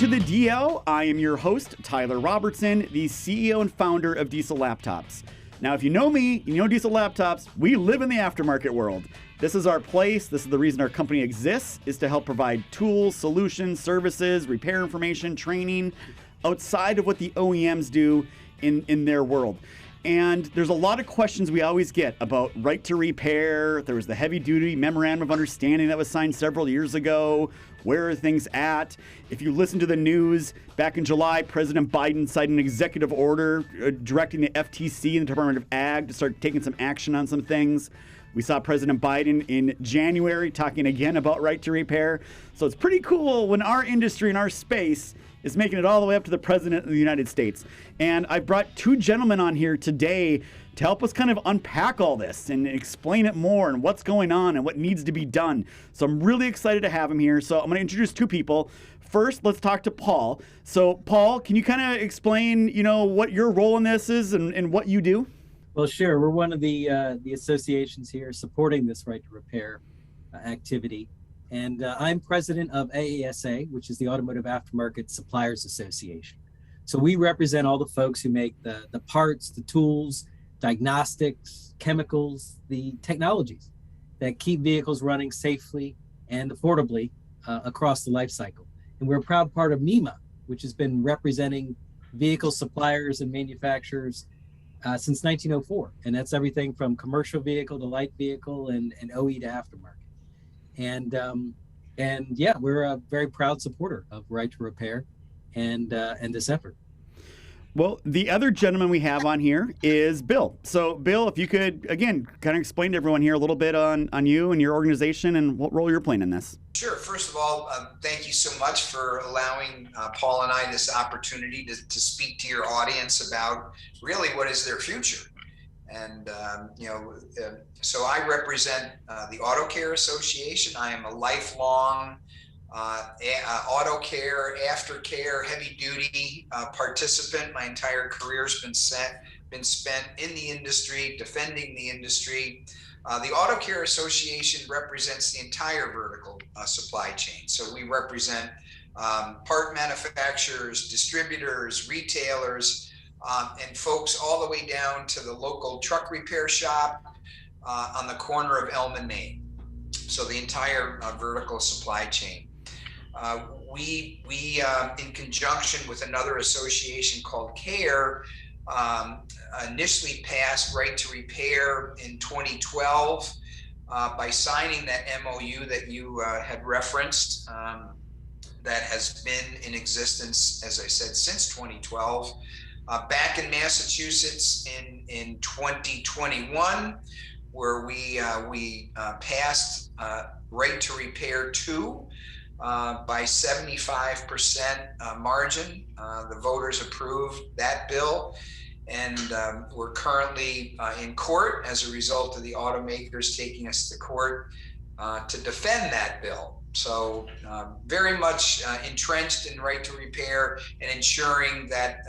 to the DL. I am your host, Tyler Robertson, the CEO and founder of Diesel Laptops. Now, if you know me, you know Diesel Laptops, we live in the aftermarket world. This is our place. This is the reason our company exists, is to help provide tools, solutions, services, repair information, training outside of what the OEMs do in their world. And there's a lot of questions we always get about right to repair. There was the heavy duty memorandum of understanding that was signed several years ago. Where are things at? If you listen to the news, back in July, President Biden signed an executive order directing the FTC and the Department of Ag to start taking some action on some things. We saw President Biden in January talking again about right to repair. So it's pretty cool when our industry and our space is making it all the way up to the President of the United States. And I brought two gentlemen on here today to help us kind of unpack all this and explain it more and what's going on and what needs to be done. So I'm really excited to have them here. So I'm going to introduce two people. First, let's talk to Paul. So Paul, can you kind of explain, what your role in this is and what you do? Well, sure. We're one of the associations here supporting this right to repair activity. And I'm president of AASA, which is the Automotive Aftermarket Suppliers Association. So we represent all the folks who make the parts, the tools, diagnostics, chemicals, the technologies that keep vehicles running safely and affordably across the life cycle. And we're a proud part of MEMA, which has been representing vehicle suppliers and manufacturers since 1904. And that's everything from commercial vehicle to light vehicle and OE to aftermarket. And yeah, we're a very proud supporter of right to repair and this effort. Well, the other gentleman we have on here is Bill. So Bill, if you could, again, kind of explain to everyone here a little bit on you and your organization and what role you're playing in this. Sure. First of all, thank you so much for allowing Paul and I this opportunity to speak to your audience about really what is their future. And, so I represent the Auto Care Association. I am a lifelong auto care, aftercare, heavy duty participant. My entire career has been spent in the industry, defending the industry. The Auto Care Association represents the entire vertical supply chain. So we represent part manufacturers, distributors, retailers, and folks all the way down to the local truck repair shop on the corner of Elm and Main. So the entire vertical supply chain. We in conjunction with another association called CARE, initially passed right to repair in 2012 by signing that MOU that you had referenced, that has been in existence, as I said, since 2012. Back in Massachusetts in 2021, where we passed right to repair 2 by 75% margin. The voters approved that bill, and we're currently in court as a result of the automakers taking us to court to defend that bill. So very much entrenched in right to repair and ensuring that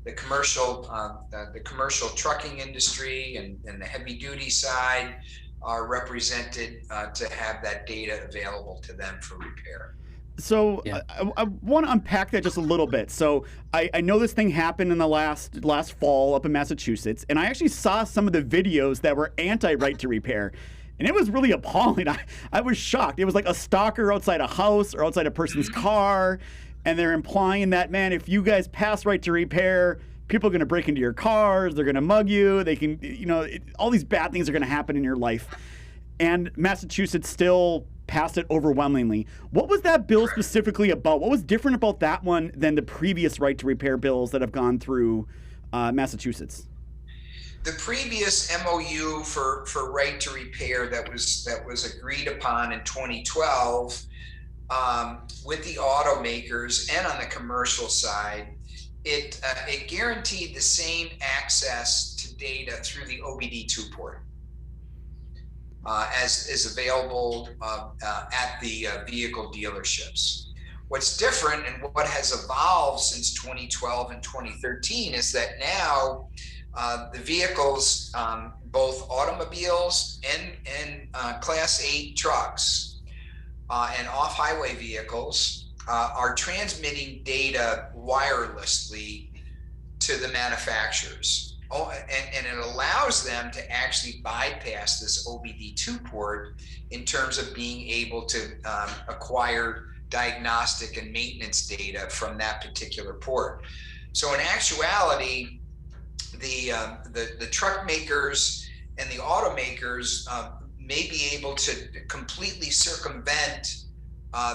the commercial trucking industry and the heavy duty side are represented to have that data available to them for repair. So yeah. I want to unpack that just a little bit. So I know this thing happened in the last fall up in Massachusetts, and I actually saw some of the videos that were anti-right to repair. And it was really appalling. I was shocked. It was like a stalker outside a house or outside a person's car. And they're implying that, man, if you guys pass right to repair, people are going to break into your cars. They're going to mug you. They can, all these bad things are going to happen in your life. And Massachusetts still passed it overwhelmingly. What was that bill specifically about? What was different about that one than the previous right to repair bills that have gone through Massachusetts? The previous MOU for right to repair that was agreed upon in 2012 with the automakers and on the commercial side, it guaranteed the same access to data through the OBD2 port as is available at the vehicle dealerships. What's different and what has evolved since 2012 and 2013 is that now the vehicles, both automobiles and Class 8 trucks and off-highway vehicles are transmitting data wirelessly to the manufacturers. Oh, and it allows them to actually bypass this OBD2 port in terms of being able to acquire diagnostic and maintenance data from that particular port. So in actuality, the truck makers and the automakers may be able to completely circumvent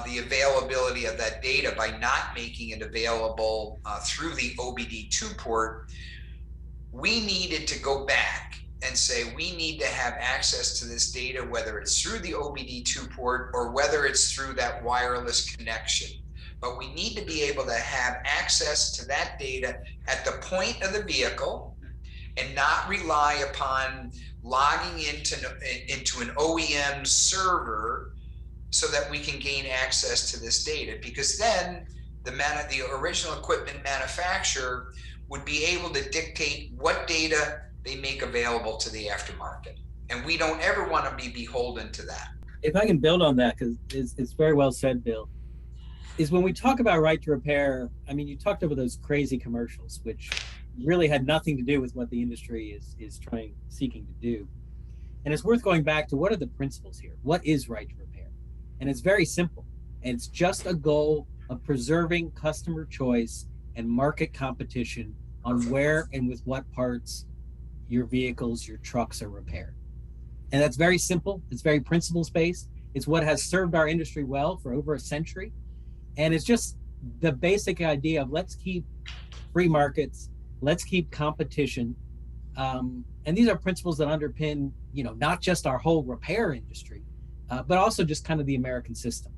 the availability of that data by not making it available through the OBD2 port. We needed to go back and say we need to have access to this data, whether it's through the OBD2 port or whether it's through that wireless connection. But we need to be able to have access to that data at the point of the vehicle and not rely upon logging into an OEM server so that we can gain access to this data, because then the original equipment manufacturer would be able to dictate what data they make available to the aftermarket. And we don't ever want to be beholden to that. If I can build on that, because it's very well said, Bill, is when we talk about right to repair, I mean, you talked about those crazy commercials, which really had nothing to do with what the industry is seeking to do. And it's worth going back to what are the principles here? What is right to repair? And it's very simple. And it's just a goal of preserving customer choice and market competition on where and with what parts your vehicles, your trucks are repaired. And that's very simple. It's very principles-based. It's what has served our industry well for over a century. And it's just the basic idea of let's keep free markets, let's keep competition. And these are principles that underpin, not just our whole repair industry, but also just kind of the American system.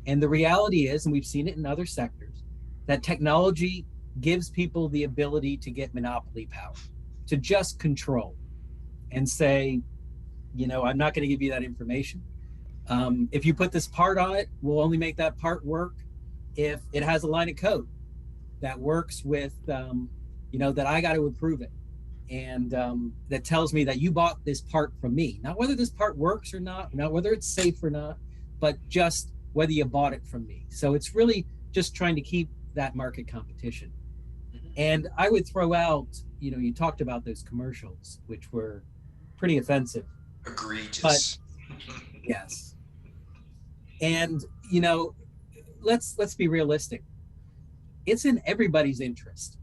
And the reality is, and we've seen it in other sectors, that technology gives people the ability to get monopoly power, to just control and say, I'm not going to give you that information. If you put this part on it, we'll only make that part work if it has a line of code that works with, that I got to approve it. And that tells me that you bought this part from me. Not whether this part works or not whether it's safe or not, but just whether you bought it from me. So it's really just trying to keep that market competition. And I would throw out, you talked about those commercials, which were pretty offensive. Egregious. But yes. And, let's be realistic. It's in everybody's interest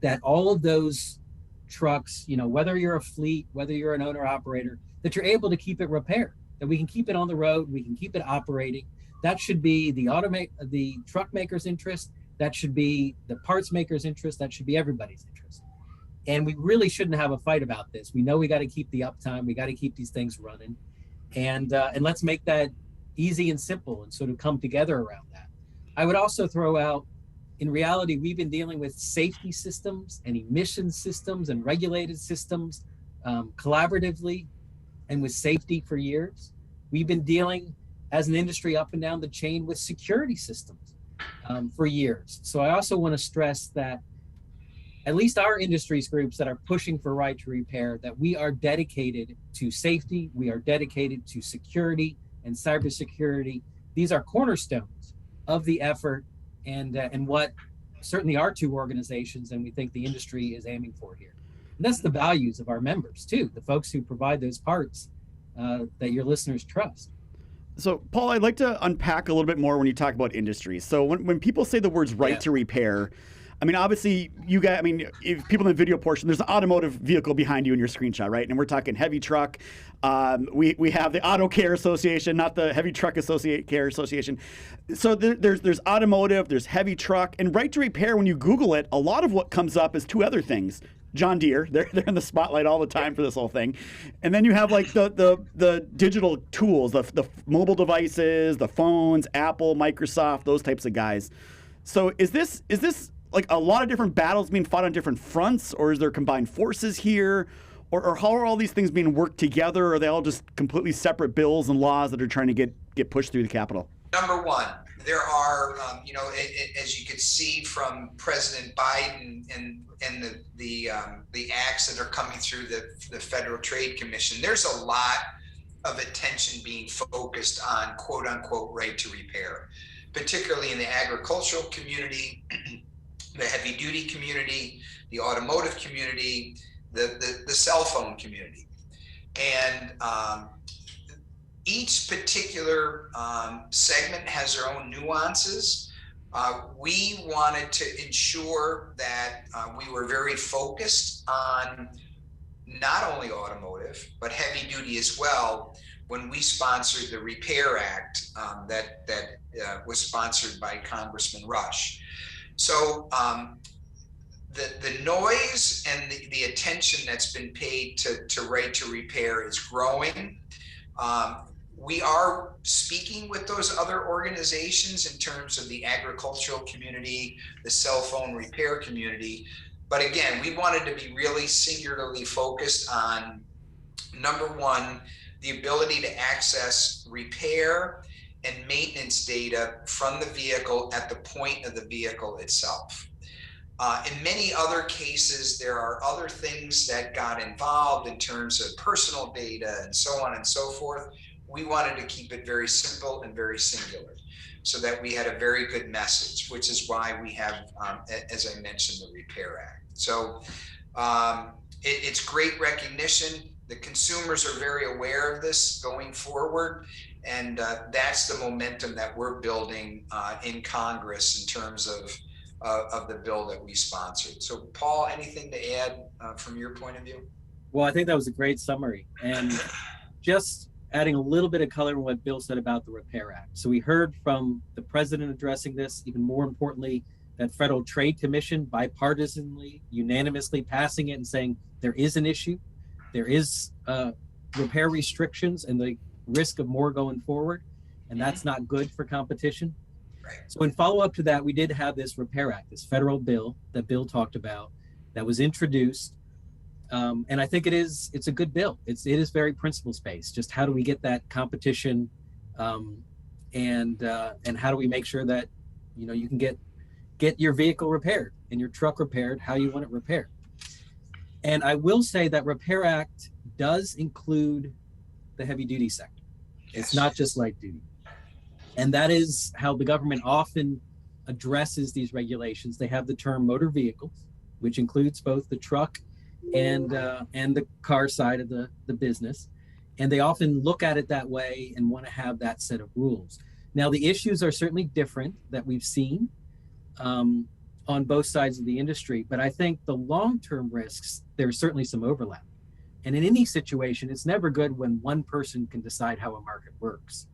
that all of those trucks, whether you're a fleet, whether you're an owner operator, that you're able to keep it repaired, that we can keep it on the road, we can keep it operating. That should be the truck maker's interest. That should be the parts maker's interest. That should be everybody's interest. And we really shouldn't have a fight about this. We know we got to keep the uptime. We got to keep these things running, and let's make that easy and simple and sort of come together around that. I would also throw out, in reality, we've been dealing with safety systems and emission systems and regulated systems collaboratively and with safety for years. We've been dealing as an industry up and down the chain with security systems for years. So I also want to stress that at least our industries groups that are pushing for right to repair, that we are dedicated to safety, we are dedicated to security and cybersecurity. These are cornerstones of the effort and what certainly our two organizations and we think the industry is aiming for here. And that's the values of our members too, the folks who provide those parts that your listeners trust. So, Paul, I'd like to unpack a little bit more when you talk about industry. So when people say the words right to repair, I mean, obviously, if people in the video portion, there's an automotive vehicle behind you in your screenshot, right? And we're talking heavy truck. We have the Auto Care Association, not the Heavy Truck Care Association. So there's automotive, there's heavy truck, and right to repair. When you Google it, a lot of what comes up is two other things. John Deere, they're in the spotlight all the time for this whole thing, and then you have like the digital tools, the mobile devices, the phones, Apple, Microsoft, those types of guys. So is this like a lot of different battles being fought on different fronts, or is there combined forces here? Or how are all these things being worked together? Or are they all just completely separate bills and laws that are trying to get pushed through the Capitol? Number one, there are, as you could see from President Biden and the acts that are coming through the Federal Trade Commission, there's a lot of attention being focused on quote unquote right to repair. particularly in the agricultural community, the heavy duty community, the automotive community, the cell phone community. And each particular segment has their own nuances. We wanted to ensure that we were very focused on not only automotive, but heavy duty as well when we sponsored the Repair Act that was sponsored by Congressman Rush. So the noise and the attention that's been paid to right to repair is growing. We are speaking with those other organizations in terms of the agricultural community, the cell phone repair community. But again, we wanted to be really singularly focused on, number one, the ability to access repair and maintenance data from the vehicle at the point of the vehicle itself. In many other cases, there are other things that got involved in terms of personal data and so on and so forth. We wanted to keep it very simple and very singular so that we had a very good message, which is why we have, as I mentioned, the Repair Act. So it's great recognition. The consumers are very aware of this going forward. And that's the momentum that we're building in Congress in terms of the bill that we sponsored. So Paul, anything to add from your point of view? Well, I think that was a great summary. And just adding a little bit of color on what Bill said about the Repair Act. So we heard from the president addressing this, even more importantly, that Federal Trade Commission bipartisanly, unanimously passing it and saying there is an issue, there is repair restrictions and the risk of more going forward, and that's not good for competition. Right. So in follow-up to that, we did have this Repair Act, this federal bill that Bill talked about that was introduced. And I think it's a good bill. It is very principles-based. Just how do we get that competition, and how do we make sure that you can get your vehicle repaired and your truck repaired how you want it repaired. And I will say that Repair Act does include the heavy-duty sector. Yes. It's not just light-duty, and that is how the government often addresses these regulations. They have the term motor vehicles, which includes both the truck and the car side of the business, and they often look at it that way and want to have that set of rules. Now, the issues are certainly different that we've seen on both sides of the industry, but I think the long-term risks, there's certainly some overlap. And in any situation, it's never good when one person can decide how a market works.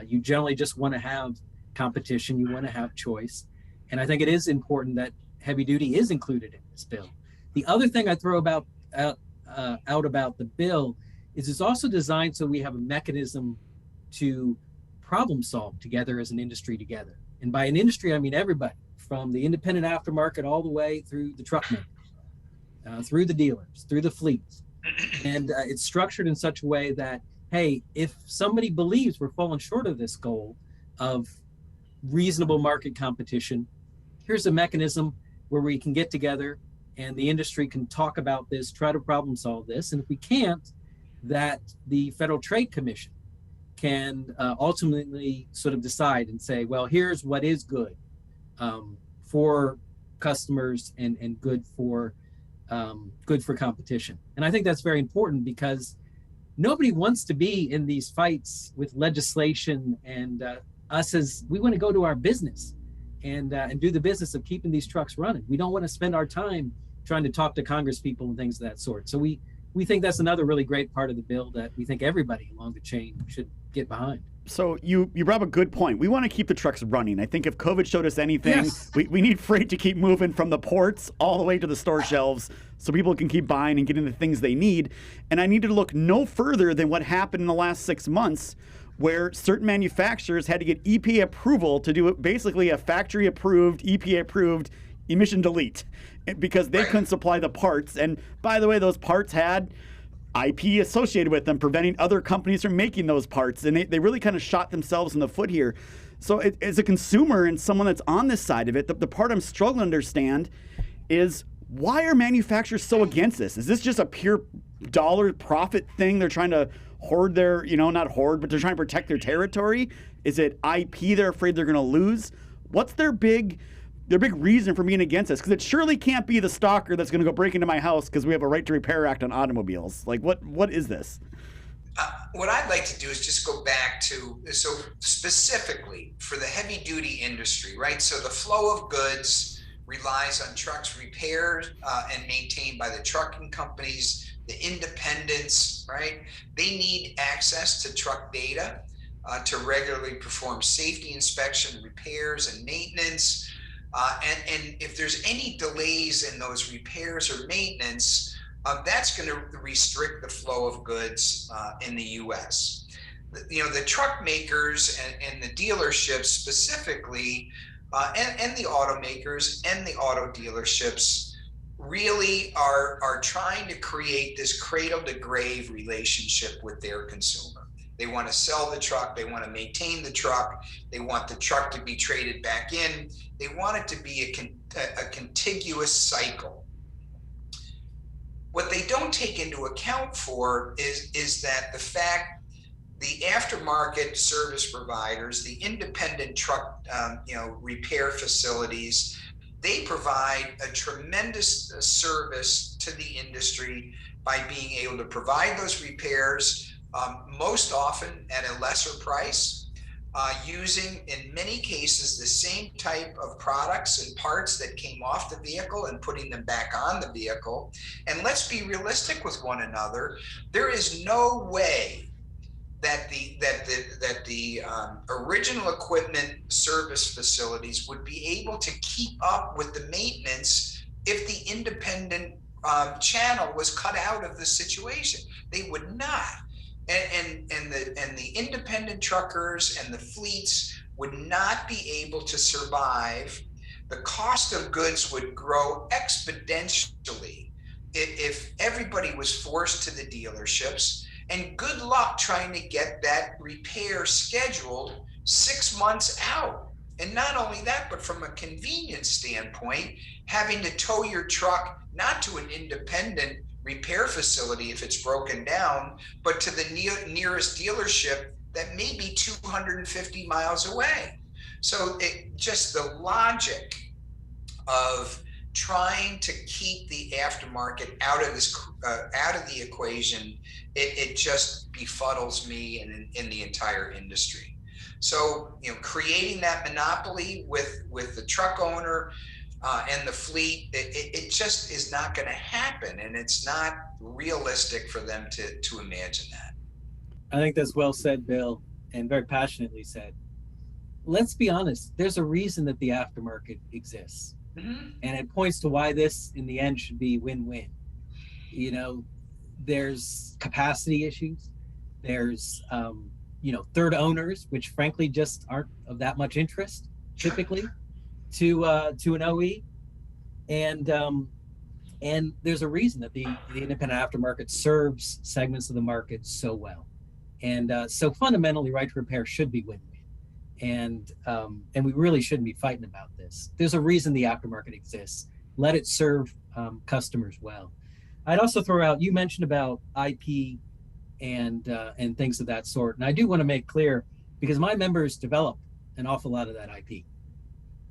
You generally just want to have competition, you want to have choice, and I think it is important that heavy duty is included in this bill. The other thing I throw out about the bill is it's also designed so we have a mechanism to problem solve together as an industry together. And by an industry, I mean everybody, from the independent aftermarket all the way through the truck makers, through the dealers, through the fleets. And it's structured in such a way that, hey, if somebody believes we're falling short of this goal of reasonable market competition, here's a mechanism where we can get together and the industry can talk about this, try to problem solve this. And if we can't, that the Federal Trade Commission can ultimately sort of decide and say, well, here's what is good for customers and good for competition. And I think that's very important because nobody wants to be in these fights with legislation, and we want to go to our business and do the business of keeping these trucks running. We don't want to spend our time trying to talk to Congress people and things of that sort. So we think that's another really great part of the bill that we think everybody along the chain should get behind. So you brought up a good point. We want to keep the trucks running. I think if COVID showed us anything, yes, we need freight to keep moving from the ports all the way to the store shelves so people can keep buying and getting the things they need. And I need to look no further than what happened in the last 6 months, where certain manufacturers had to get EPA approval to do basically a factory-approved, EPA-approved emission delete because they couldn't supply the parts. And by the way, those parts had IP associated with them, preventing other companies from making those parts. And they really kind of shot themselves in the foot here. So as a consumer and someone that's on this side of it, the part I'm struggling to understand is, why are manufacturers so against this? Is this just a pure dollar profit thing they're trying to hoard their, not hoard, but they're trying to protect their territory? Is it IP they're afraid they're going to lose? What's their big reason for being against this? Because it surely can't be the stalker that's going to go break into my house because we have a right to repair act on automobiles. Like, what is this? What I'd like to do is just go back to, so specifically for the heavy duty industry, right? So the flow of goods relies on trucks repaired and maintained by the trucking companies, the independents, right? They need access to truck data to regularly perform safety inspection, repairs, and maintenance. And if there's any delays in those repairs or maintenance, that's going to restrict the flow of goods in the U.S. The truck makers and the dealerships specifically, and the automakers and the auto dealerships really are trying to create this cradle to grave relationship with their consumer. They want to sell the truck. They want to maintain the truck. They want the truck to be traded back in. They want it to be a contiguous cycle. What they don't take into account for is that the fact the aftermarket service providers, the independent truck repair facilities, they provide a tremendous service to the industry by being able to provide those repairs, most often at a lesser price, using in many cases the same type of products and parts that came off the vehicle and putting them back on the vehicle. And let's be realistic with one another. There is no way that the original equipment service facilities would be able to keep up with the maintenance if the independent channel was cut out of the situation. They would not. And the independent truckers and the fleets would not be able to survive. The cost of goods would grow exponentially if everybody was forced to the dealerships. And good luck trying to get that repair scheduled 6 months out. And not only that, but from a convenience standpoint, having to tow your truck not to an independent repair facility if it's broken down, but to the nearest dealership that may be 250 miles away. So just the logic of trying to keep the aftermarket out of the equation, it just befuddles me in the entire industry. So creating that monopoly with the truck owner and the fleet, it just is not going to happen, and it's not realistic for them to imagine that. I think that's well said, Bill, and very passionately said. Let's be honest, there's a reason that the aftermarket exists. Mm-hmm. And it points to why this, in the end, should be win-win. There's capacity issues. There's, third owners, which frankly just aren't of that much interest, typically, to an OE. And there's a reason that the independent aftermarket serves segments of the market so well. And so fundamentally, right to repair should be win-win. And we really shouldn't be fighting about this. There's a reason the aftermarket exists. Let it serve customers well. I'd also throw out, you mentioned about IP and things of that sort. And I do want to make clear, because my members develop an awful lot of that IP,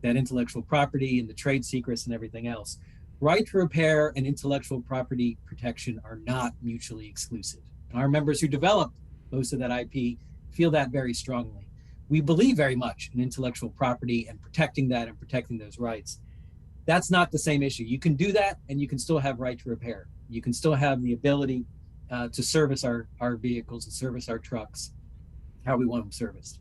that intellectual property and the trade secrets and everything else. Right to repair and intellectual property protection are not mutually exclusive. And our members who develop most of that IP feel that very strongly. We believe very much in intellectual property and protecting that and protecting those rights. That's not the same issue. You can do that and you can still have right to repair. You can still have the ability to service our vehicles and service our trucks how we want them serviced.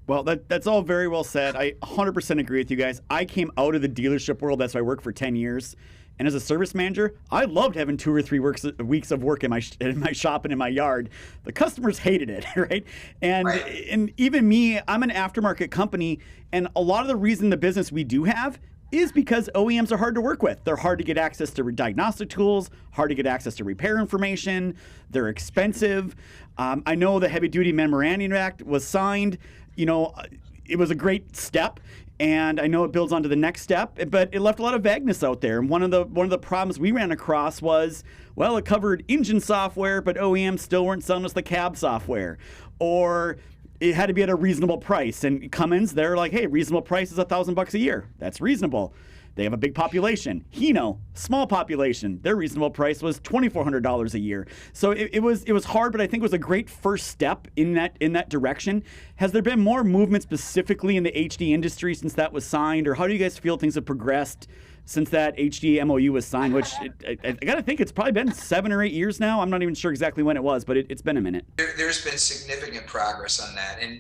Well, that's all very well said. I 100% agree with you guys. I came out of the dealership world. That's why I worked for 10 years. And as a service manager, I loved having 2 or 3 weeks of work in my shop and in my yard. The customers hated it, right? And even me, I'm an aftermarket company, and a lot of the reason the business we do have is because OEMs are hard to work with. They're hard to get access to diagnostic tools, hard to get access to repair information. They're expensive. I know the Heavy Duty Memorandum Act was signed. It was a great step And I know it builds onto the next step, but it left a lot of vagueness out there. And one of the problems we ran across was, well, it covered engine software, but OEMs still weren't selling us the cab software. Or it had to be at a reasonable price. And Cummins, they're like, hey, reasonable price is $1,000 a year. That's reasonable. They have a big population. Hino, small population. Their reasonable price was $2,400 a year. So it was hard, but I think it was a great first step in that direction. Has there been more movement specifically in the HD industry since that was signed, or how do you guys feel things have progressed since that HD MOU was signed? Which I got to think it's probably been 7 or 8 years now. I'm not even sure exactly when it was, but it's been a minute. There's been significant progress on that, and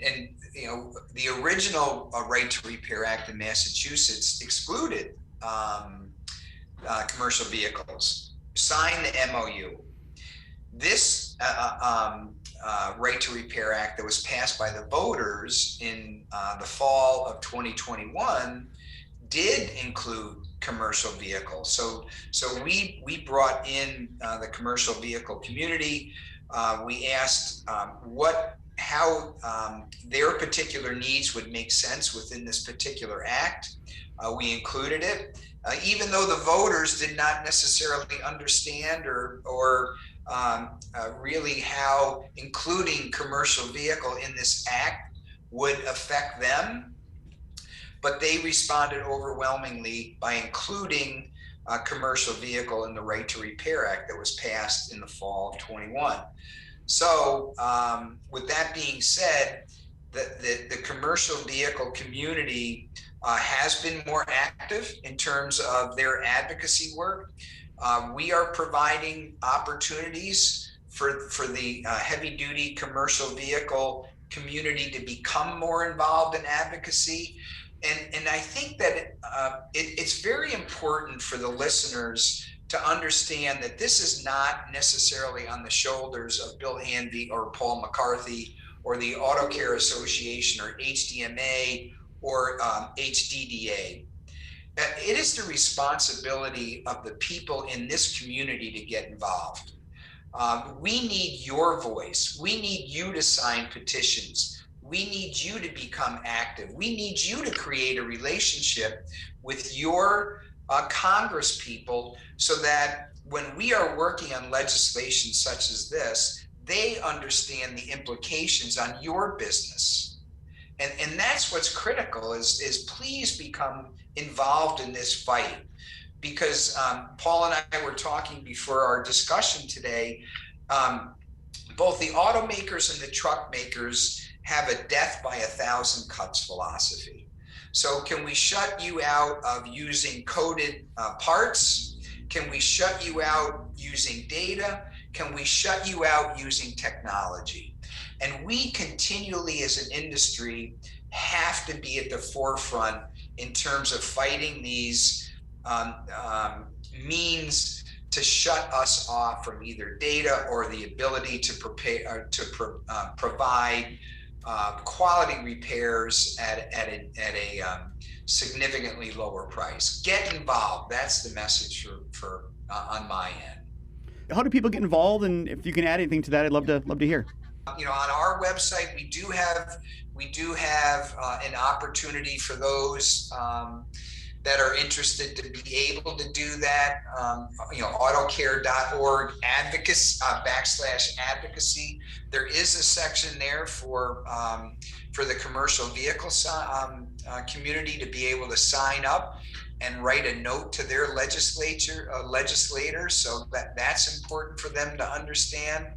you know, the original Right to Repair Act in Massachusetts excluded commercial vehicles. Sign the MOU. This Right to Repair Act that was passed by the voters in the fall of 2021 did include commercial vehicles. So we brought in the commercial vehicle community. We asked how their particular needs would make sense within this particular act. We included it, even though the voters did not necessarily understand or really how including commercial vehicle in this act would affect them. But they responded overwhelmingly by including a commercial vehicle in the Right to Repair Act that was passed in the fall of 21. So with that being said, the commercial vehicle community has been more active in terms of their advocacy work. We are providing opportunities for the heavy duty commercial vehicle community to become more involved in advocacy. And I think that it's very important for the listeners to understand that this is not necessarily on the shoulders of Bill Hanvey or Paul McCarthy or the Auto Care Association or HDMA or HDDA. It is the responsibility of the people in this community to get involved. We need your voice. We need you to sign petitions. We need you to become active. We need you to create a relationship with your Congress people so that when we are working on legislation such as this, they understand the implications on your business. And that's what's critical is please become involved in this fight. Because Paul and I were talking before our discussion today, both the automakers and the truck makers have a death by 1,000 cuts philosophy. So can we shut you out of using coded parts? Can we shut you out using data? Can we shut you out using technology? And we continually as an industry have to be at the forefront in terms of fighting these means to shut us off from either data or the ability to provide quality repairs at a significantly lower price. Get involved. That's the message for on my end. How do people get involved? And if you can add anything to that, I'd love to hear. You know, on our website, we do have an opportunity for those that are interested to be able to do that. You know, autocare.org /advocacy. There is a section there for the commercial vehicle community to be able to sign up and write a note to their legislator. So that's important for them to understand.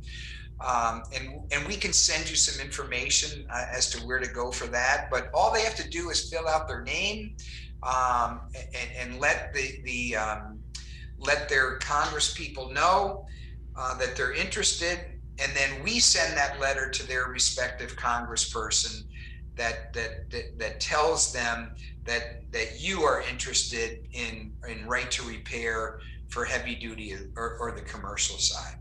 And we can send you some information as to where to go for that. But all they have to do is fill out their name and let let their Congress people know that they're interested, and then we send that letter to their respective congressperson that tells them that you are interested in right to repair for heavy duty or the commercial side.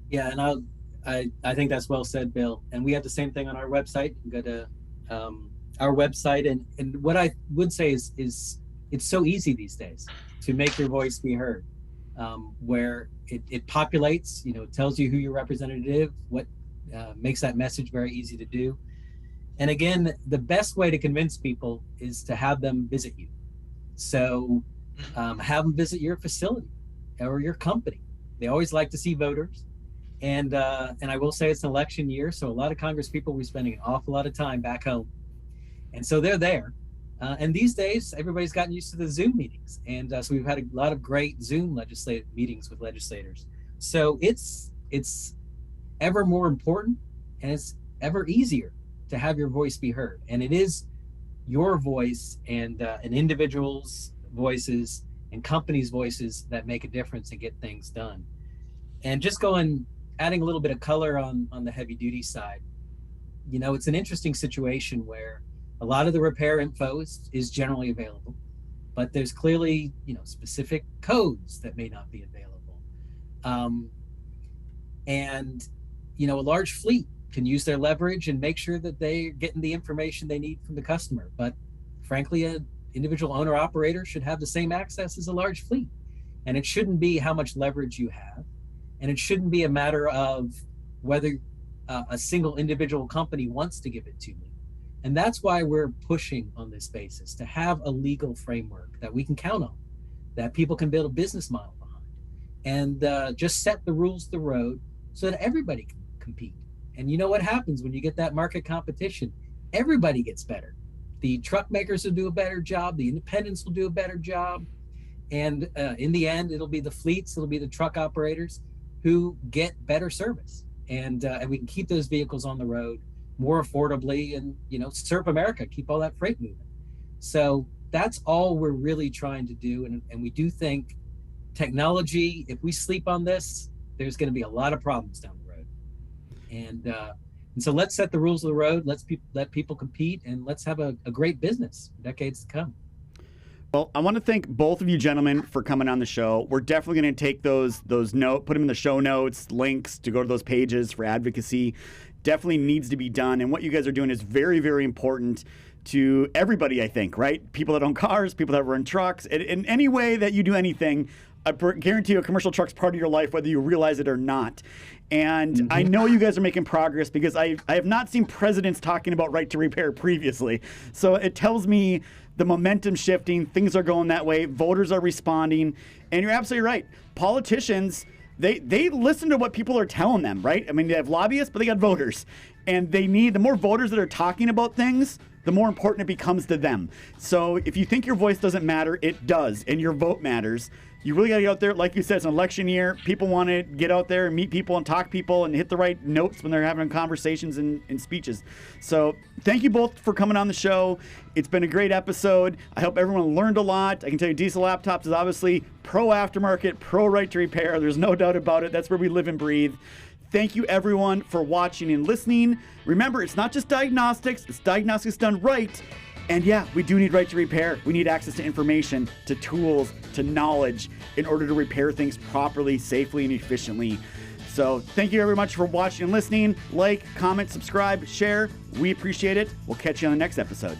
Yeah, and I think that's well said, Bill. And we have the same thing on our website. You can go to our website, and what I would say is it's so easy these days to make your voice be heard, where it populates, you know, it tells you who your representative, what makes that message very easy to do. And again, the best way to convince people is to have them visit you. So have them visit your facility or your company. They always like to see voters. And I will say it's an election year, so a lot of Congress people will be spending an awful lot of time back home. And so they're there. And these days, everybody's gotten used to the Zoom meetings. And so we've had a lot of great Zoom legislative meetings with legislators. So it's ever more important, and it's ever easier to have your voice be heard. And it is your voice and individuals' voices and companies' voices that make a difference and get things done. And just adding a little bit of color on the heavy duty side, you know, it's an interesting situation where a lot of the repair info is generally available, but there's clearly, you know, specific codes that may not be available. And, you know, a large fleet can use their leverage and make sure that they're getting the information they need from the customer. But frankly, an individual owner operator should have the same access as a large fleet. And it shouldn't be how much leverage you have. And it shouldn't be a matter of whether a single individual company wants to give it to me. And that's why we're pushing on this basis, to have a legal framework that we can count on, that people can build a business model behind, and just set the rules of the road so that everybody can compete. And you know what happens when you get that market competition? Everybody gets better. The truck makers will do a better job. The independents will do a better job. And in the end, it'll be the fleets, it'll be the truck operators who get better service. And we can keep those vehicles on the road more affordably and, you know, serve America, keep all that freight moving. So that's all we're really trying to do. And we do think technology, if we sleep on this, there's going to be a lot of problems down the road. And so let's set the rules of the road. Let's let people compete, and let's have a great business for decades to come. Well, I want to thank both of you gentlemen for coming on the show. We're definitely going to take those notes, put them in the show notes, links to go to those pages for advocacy. Definitely needs to be done. And what you guys are doing is very, very important to everybody, I think, right? People that own cars, people that run trucks. In any way that you do anything, I guarantee you a commercial truck's part of your life, whether you realize it or not. And I know you guys are making progress because I have not seen presidents talking about right to repair previously. So it tells me the momentum shifting, things are going that way, voters are responding, and you're absolutely right. Politicians, they listen to what people are telling them, right? I mean, they have lobbyists, but they got voters. And they need, the more voters that are talking about things, the more important it becomes to them. So if you think your voice doesn't matter, it does, and your vote matters. You really got to get out there. Like you said, it's an election year. People want to get out there and meet people and talk people and hit the right notes when they're having conversations and speeches. So thank you both for coming on the show. It's been a great episode. I hope everyone learned a lot. I can tell you Diesel Laptops is obviously pro aftermarket, pro right to repair. There's no doubt about it. That's where we live and breathe. Thank you, everyone, for watching and listening. Remember, it's not just diagnostics. It's diagnostics done right. And yeah, we do need right to repair. We need access to information, to tools, to knowledge in order to repair things properly, safely, and efficiently. So thank you very much for watching and listening. Like, comment, subscribe, share. We appreciate it. We'll catch you on the next episode.